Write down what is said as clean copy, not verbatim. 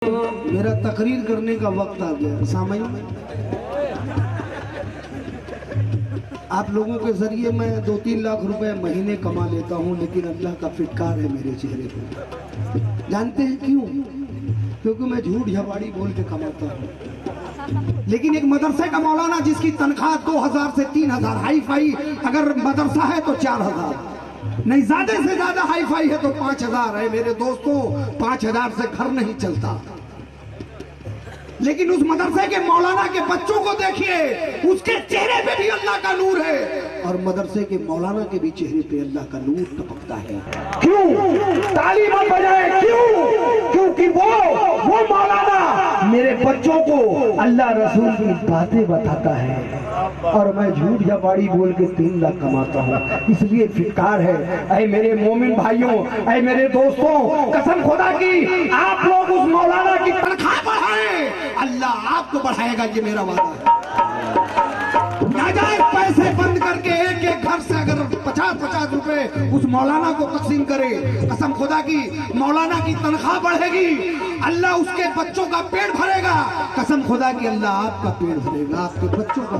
मेरा तकरीर करने का वक्त आ गया। सामईन, आप लोगों के जरिए मैं 2-3 लाख रुपए महीने कमा लेता हूं, लेकिन अल्लाह का फिटकार है मेरे चेहरे पर। जानते हैं क्यों? क्योंकि मैं झूठ झपाड़ी बोल के कमाता हूं। लेकिन एक मदरसे का मौलाना जिसकी तनख्वाह 2000 से 3000 हाई फाई, अगर मदरसा है तो 4000, नहीं ज्यादा से ज्यादा हाई फाई है तो 5000 है। मेरे दोस्तों, 5000 से घर नहीं चलता। लेकिन उस मदरसे के मौलाना के बच्चों को देखिए, उसके चेहरे पे भी अल्लाह का नूर है, और मदरसे के मौलाना के भी चेहरे पे अल्लाह का नूर टपकता है। क्यों? ताली मत बजाए, क्यों? क्योंकि वो मौलाना मेरे बच्चों को अल्लाह रसूल की बातें बताता है, और मैं झूठ झपाड़ी बोल के 3 लाख कमाता हूँ। इसलिए फिटकार है। ऐ मेरे मोमिन भाइयों, ऐ मेरे दोस्तों, कसम खुदा की आप लोग उस मौलाना की तनख्वाह बढ़ाएं, अल्लाह आपको बढ़ाएगा, ये मेरा वादा है। नाजायज पैसे बंद करके एक घर से अगर 50-50 रुपए उस मौलाना को तकसीम करे, कसम खुदा की मौलाना की तनख्वाह बढ़ेगी, अल्लाह उसके बच्चों का पेट भरेगा, कसम खुदा की अल्लाह आपका पेट भरेगा, आपके बच्चों का।